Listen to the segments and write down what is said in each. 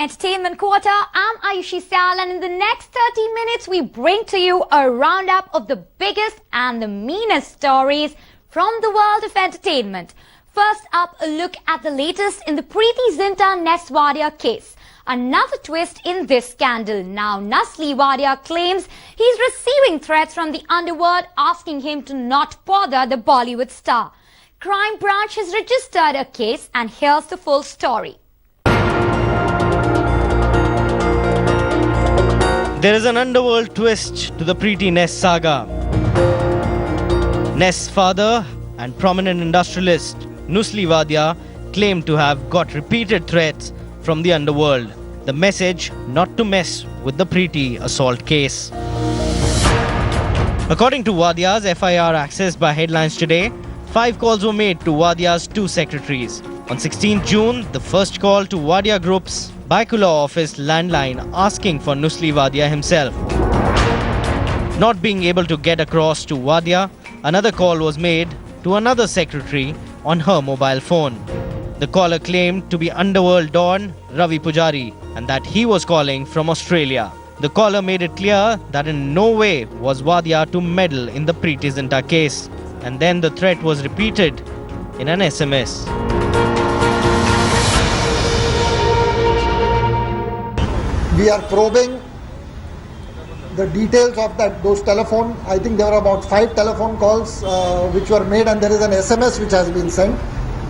Entertainment Quarter. I'm Ayushi Syal, and in the next 30 minutes we bring to you a roundup of the biggest and the meanest stories from the world of entertainment. First up, a look at the latest in the Preeti Zinta Ness Wadia case. Another twist in this scandal. Now Nasli Wadia claims he's receiving threats from the underworld asking him to not bother the Bollywood star. Crime Branch has registered a case, and here's the full story. There is an underworld twist to the Preeti Ness saga. Ness' father and prominent industrialist Nasli Wadia claimed to have got repeated threats from the underworld. The message not to mess with the Preeti assault case. According to Wadia's FIR accessed by Headlines Today, 5 calls were made to Wadia's 2 secretaries. On 16 June, the first call to Wadia Group's Baikula office landline asking for Nasli Wadia himself. Not being able to get across to Wadia, another call was made to another secretary on her mobile phone. The caller claimed to be underworld don Ravi Pujari and that he was calling from Australia. The caller made it clear that in no way was Wadia to meddle in the Preeti Zinta case. And then the threat was repeated in an SMS. We are probing the details of those telephone. I think there were about 5 telephone calls which were made, and there is an SMS which has been sent.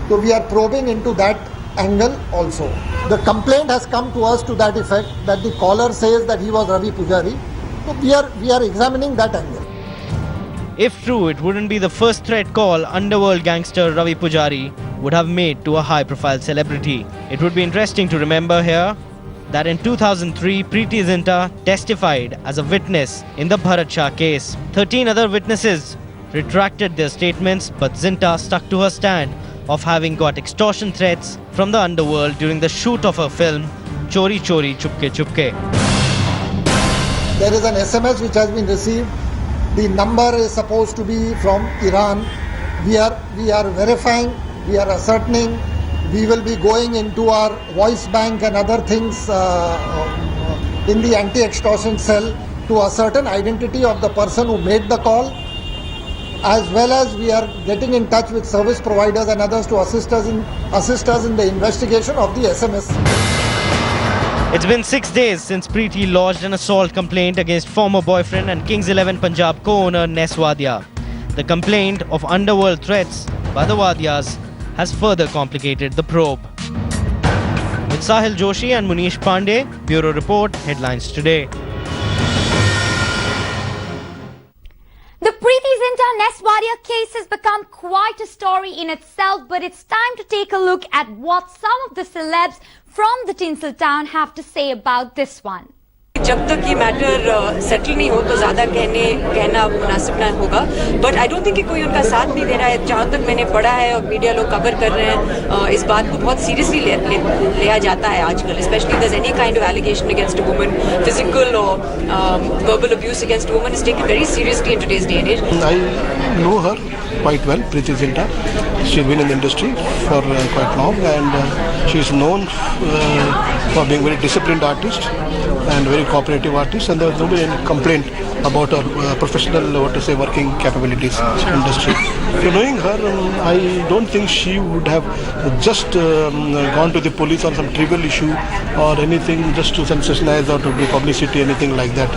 So we are probing into that angle also. The complaint has come to us to that effect that the caller says that he was Ravi Pujari. So we are examining that angle. If true, it wouldn't be the first threat call underworld gangster Ravi Pujari would have made to a high-profile celebrity. It would be interesting to remember here that in 2003, Preeti Zinta testified as a witness in the Bharat Shah case. 13 other witnesses retracted their statements, but Zinta stuck to her stand of having got extortion threats from the underworld during the shoot of her film Chori Chori Chupke Chupke. There is an SMS which has been received. The number is supposed to be from Iran. We are verifying, we are ascertaining. We will be going into our voice bank and other things in the anti-extortion cell to ascertain identity of the person who made the call, as well as we are getting in touch with service providers and others to assist us in the investigation of the SMS. It's been 6 days since Preeti lodged an assault complaint against former boyfriend and Kings 11 Punjab co-owner Ness Wadia. The complaint of underworld threats by the Wadias has further complicated the probe. With Sahil Joshi and Munish Pandey, Bureau Report, Headlines Today. The Preeti Zinta Ness Wadia case has become quite a story in itself, but it's time to take a look at what some of the celebs from the Tinsel town have to say about this one. जब तक ये matter settle नहीं हो तो ज़्यादा कहना मुनासिब ना होगा, बट आई डोंट थिंक कि कोई उनका साथ नहीं दे रहा है. जहाँ तक मैंने पढ़ा है और मीडिया लोग कवर कर रहे हैं, इस बात को बहुत सीरियसली लिया जाता है आजकल, specially there is any kind of allegation against a woman, physical और verbal abuse against a woman is taken very seriously in today's day and age. I know her quite well, Preeti Zinta. She's been in the industry for quite long, and she is known for being a very disciplined artist and very cooperative artist, and there was nobody any complaint about her professional, working capabilities in the industry. So knowing her, I don't think she would have just gone to the police on some trivial issue or anything just to sensationalize or to do publicity, anything like that.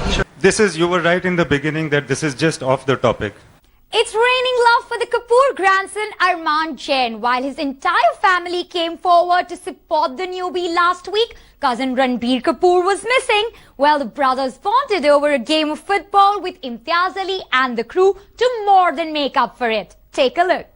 You were right in the beginning that this is just off the topic. It's raining love for the Kapoor grandson Arman Jain. While his entire family came forward to support the newbie last week, cousin Ranbir Kapoor was missing. Well, the brothers bonded over a game of football with Imtiaz Ali and the crew to more than make up for it. Take a look.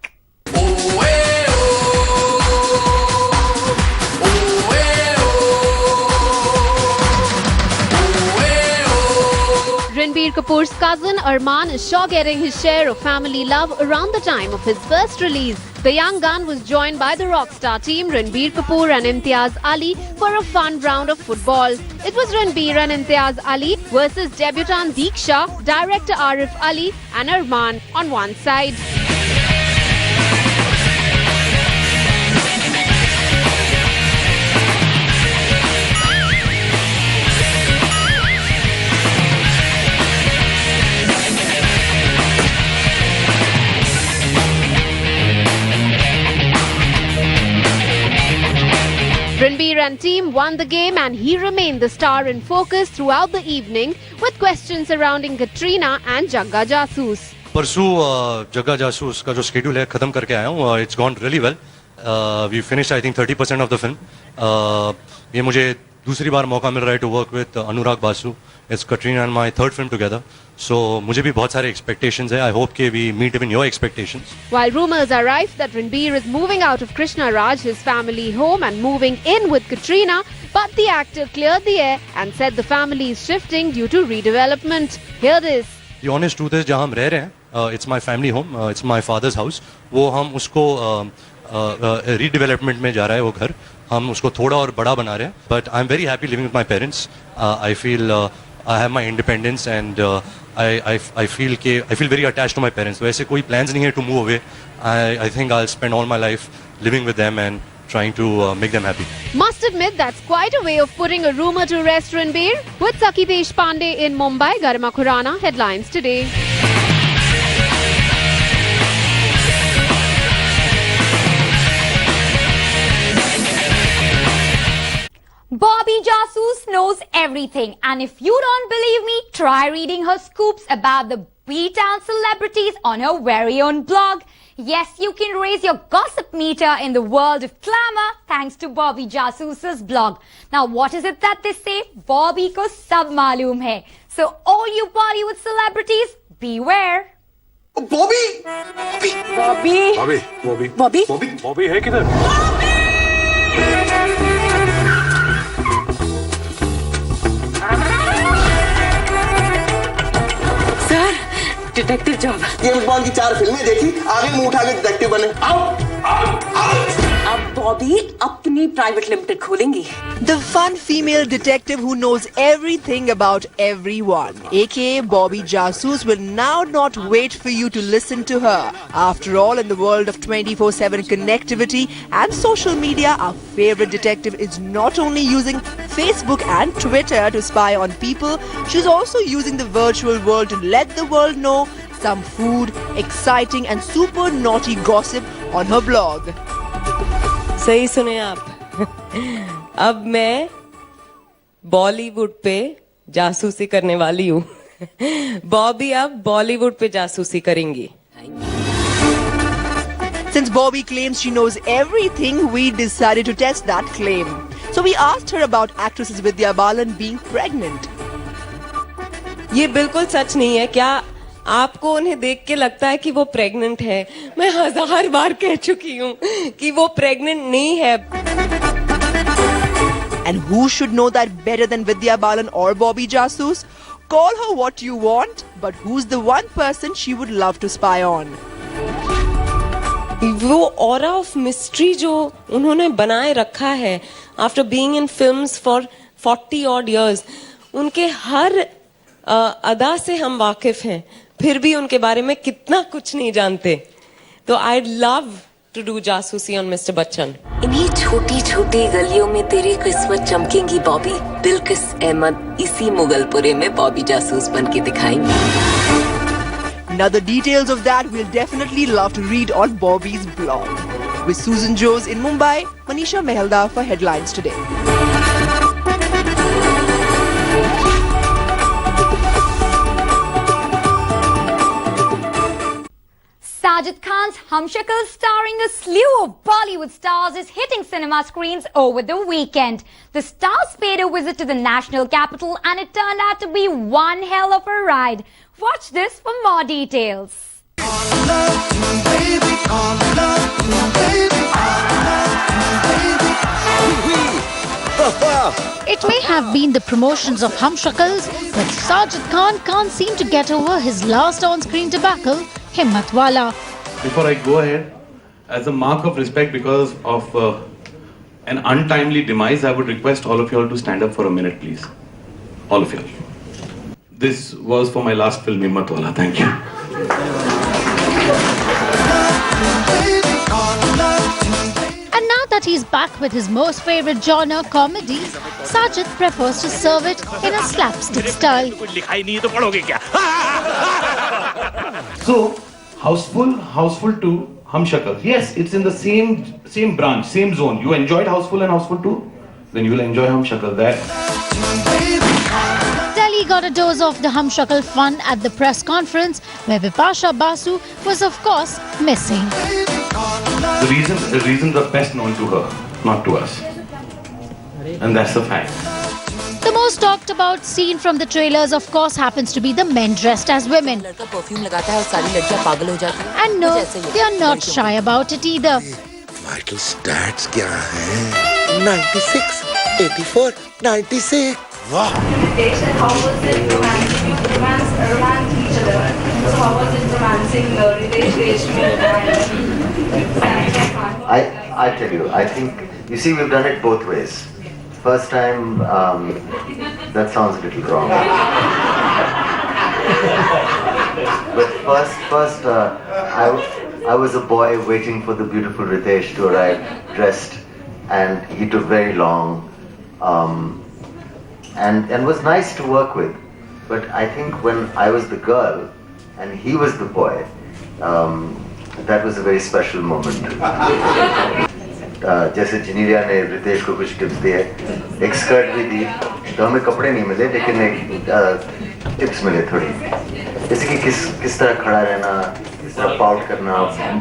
Ranbir Kapoor's cousin Arman is sure getting his share of family love around the time of his first release. The young gun was joined by the rockstar team Ranbir Kapoor and Imtiaz Ali for a fun round of football. It was Ranbir and Imtiaz Ali versus debutant Deeksha, director Arif Ali and Arman on one side. and team won the game and he remained the star in focus throughout the evening with questions surrounding Katrina and Jagga Jasoos. परसों जग्गा जासूस का जो schedule है खत्म करके आया हूँ. It's gone really well. We finished I think 30% of the film. ये मुझे दूसरी बार मौका मिल रहा है to work with Anurag Basu. It's Katrina and my third film together. So मुझे भी बहुत सारे expectations है. I hope कि we meet even your expectations. While rumours are rife that Ranbir is moving out of Krishna Raj, his family home, and moving in with Katrina, but the actor cleared the air and said the family is shifting due to redevelopment. Hear this. The honest truth is जहाँ हम रह रहे हैं, it's my family home, it's my father's house. वो हम उसको redevelopment में जा रहा है वो घर. हम उसको थोड़ा और बड़ा बना रहे हैं. But I'm very happy living with my parents. I feel I have my independence and I feel very attached to my parents. वैसे कोई plans नहीं है to move away. I think I'll spend all my life living with them and trying to make them happy. Must admit that's quite a way of putting a rumour to rest, Ranbir. With Saif Riteish in Mumbai, Garima Khurana, headlines today. Bobby Jasoos knows everything, and if you don't believe me, try reading her scoops about the B-Town celebrities on her very own blog. Yes, you can raise your gossip meter in the world of glamour thanks to Bobby Jasoos' blog. Now, what is it that they say? Bobby ko sab maloom hai. So, all you Bollywood celebrities, beware. Bobby! Bobby! Bobby! Bobby! Bobby! Bobby! Bobby है किधर? Sir, detective job. James bond की 4 फिल्में देखी, आगे मुंह उठा के detective बने. अब बॉबी अपनी प्राइवेट लिमिटेड खोलेंगी. The fun female detective who knows everything about everyone, aka Bobby Jasoos, will now not wait for you to listen to her. After all, in the world of 24/7 connectivity and social media, our favorite detective is not only using Facebook and Twitter to spy on people, she's also using the virtual world to let the world know some food, exciting and super naughty gossip on her blog. सही सुने आप. अब मैं बॉलीवुड पे जासूसी करने वाली हूँ. बॉबी अब बॉलीवुड पे जासूसी करेंगी. Since Bobby claims she knows everything, we decided to test that claim. So we asked her about actress Vidya Balan being pregnant. ये बिल्कुल सच नहीं है. क्या आपको उन्हें देख के लगता है कि वो प्रेग्नेंट है? मैं 1000 बार कह चुकी हूँ कि वो प्रेग्नेंट नहीं है. And who should know that better than Vidya Balan or Bobby Jasoos? Call her what you want, but who's the one person she would love to spy on? वो ऑरा ऑफ मिस्ट्री जो उन्होंने बनाए रखा है after being in films for 40 odd years, उनके हर अदा से हम वाकिफ हैं, फिर भी उनके बारे में कितना कुछ नहीं जानते. तो आई लव टू डू जासूसी ऑन मिस्टर बच्चन. इन्हीं छोटी छोटी गलियों में तेरी किस्मत चमकेंगी बॉबी. बिल्किस अहमद इसी मुगलपुरे में बॉबी जासूस बन के दिखाएंगी. Now the details of that we'll definitely love to read on Bobby's blog. With Susan Jose in Mumbai, Manisha Mehelda for Headlines Today. Sajid Khan's Hamshakals, starring a slew of Bollywood stars, is hitting cinema screens over the weekend. The stars paid a visit to the national capital and it turned out to be one hell of a ride. Watch this for more details. It may have been the promotions of Hamshakals, but Sajid Khan can't seem to get over his last on-screen debacle, Himmatwala. Before I go ahead, as a mark of respect because of an untimely demise, I would request all of you all to stand up for a minute, please. All of you all. This was for my last film, Himmatwala. Thank you. And now that he's back with his most favorite genre, comedy, Sajid prefers to serve it in a slapstick style. So, Houseful 2, Hamshakals. Yes, it's in the same branch, same zone. You enjoyed Houseful and Houseful 2? then you will enjoy Hamshakals. That Delhi got a dose of the Hamshakal fun at the press conference, where Bipasha Basu was of course missing. the reasons are best known to her, not to us. And that's the fact. The most talked about scene from the trailers of course happens to be the men dressed as women. And no, they are not shy about it either. Vital stats क्या हैं? 96, 84, 96. Wow. Ritesh, and how was it romance each other? So how was it romancing Ritesh, Deshmukh and Saif Khan? I tell you, I think, you see, we've done it both ways. First time, that sounds a little wrong. But first, I was a boy waiting for the beautiful Riteish to arrive dressed, and he took very long, and was nice to work with. But I think when I was the girl and he was the boy, that was a very special moment. जैसे जिनीरिया ने रितेश को कुछ tips दिए, एक skirt भी दी, तो हमें कपड़े नहीं मिले लेकिन एक टिप्स मिले थोड़ी, जैसे कि किस तरह खड़ा रहना, किस तरह पाउट करना,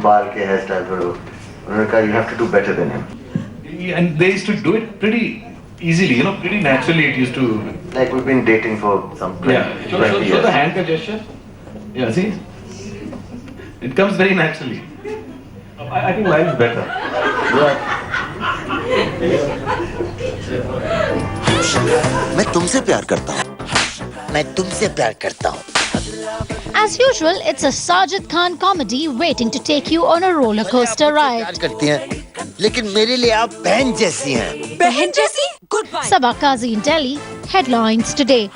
बाल के हेयर स्टाइल थोड़ा, उन्होंने कहा you have to do better than him. And they used to do it pretty easily, you know, pretty naturally. It used to, like we've been dating for some 20 years. Show the hand ka gesture. Yeah, see, it comes very naturally. I think mine is better. मैं तुमसे प्यार करता हूँ. मैं तुमसे प्यार करता हूँ. As usual, it's a Sajid Khan comedy waiting to take you on a roller coaster ride. प्यार करती हैं, लेकिन मेरे लिए आप बहन जैसी हैं. बहन जैसी? Goodbye. Sabah Kazi in Delhi. Headlines today.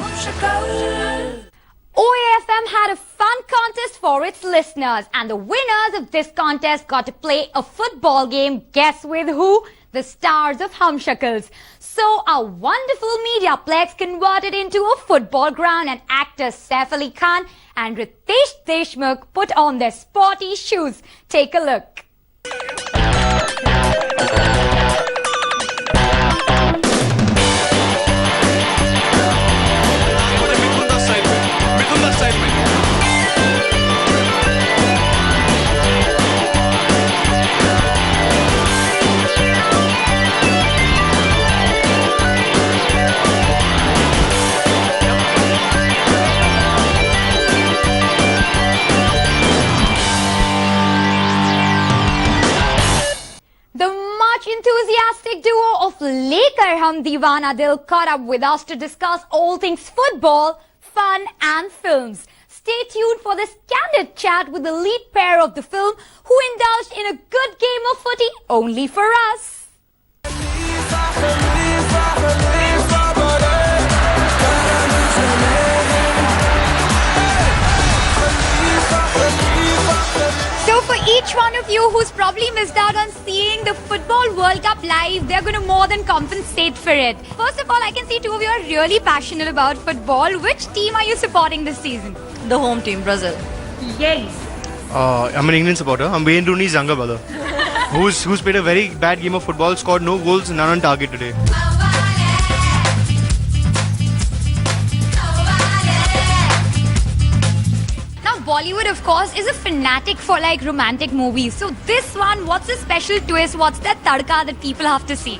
OAFM had a fun contest for its listeners, and the winners of this contest got to play a football game. Guess with who? The stars of Hamshakals. So our wonderful mediaplex converted into a football ground, and actors Saif Khan and Ritesh Deshmukh put on their sporty shoes. Take a look. Enthusiastic duo of Lekar Hum Deewana Dil caught up with us to discuss all things football, fun and films. Stay tuned for this candid chat with the lead pair of the film, who indulged in a good game of footy only for us. So for each one of you who's probably missed out on seeing the Football World Cup live, they're going to more than compensate for it. First of all, I can see two of you are really passionate about football. Which team are you supporting this season? The home team, Brazil. Yes. I'm an England supporter. I'm Wayne Rooney's younger brother, who's played a very bad game of football, scored no goals, none on target today. Bollywood, of course, is a fanatic for like romantic movies. So this one, what's the special twist? What's that tadka that people have to see?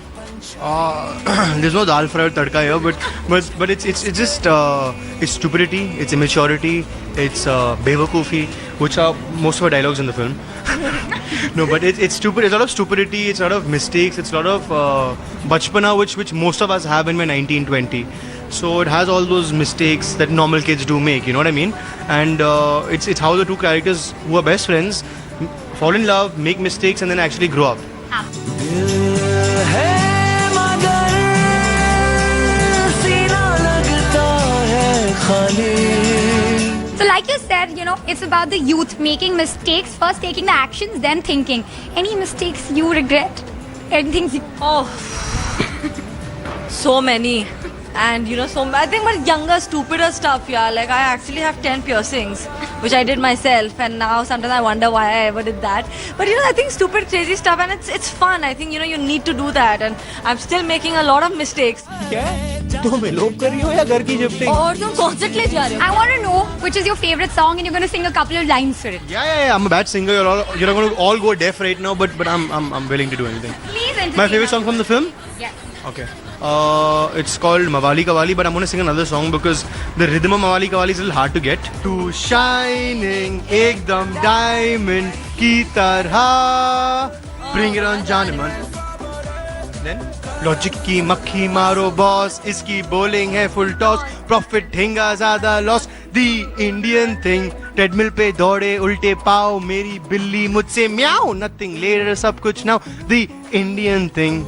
There's no dal fry or tadka here, but it's just it's stupidity, it's immaturity, it's bewakufi, which are most of our dialogues in the film. No, but it's stupid. It's a lot of stupidity. It's a lot of mistakes. It's a lot of bachpana, which most of us have when we're 19, 20. So it has all those mistakes that normal kids do make, you know what I mean? And it's how the two characters who are best friends fall in love, make mistakes, and then actually grow up. So like you said, you know, it's about the youth making mistakes, first taking the actions, then thinking. Any mistakes you regret? Anything? Oh, so many. And you know, so I think my younger, stupider stuff, yeah. Like I actually have 10 piercings, which I did myself, and now sometimes I wonder why I ever did that. But you know, I think stupid, crazy stuff, and it's fun. I think you know you need to do that, and I'm still making a lot of mistakes. तुम elope कर रही हो या घर की shifting? और तुम concert ले जा रहे हो? I want to know which is your favorite song, and you're going to sing a couple of lines for it. Yeah. I'm a bad singer. You're going to all go deaf right now, but I'm willing to do anything. Please entertain My favorite us. song from the film? Yes. Okay. It's called Mawali Kawali, but I'm going to sing another song because the rhythm of Mawali Kawali is a little hard to get. To shining, ekdam diamond ki tarha, bring it on Janaman. Then logic की मक्खी मारो boss, इसकी bowling है full toss, profit ढेंगा ज़्यादा loss. The Indian thing, treadmill पे दौड़े उल्टे पाँव, मेरी बिल्ली मुझसे म्याऊ, nothing later सब कुछ now. The Indian thing.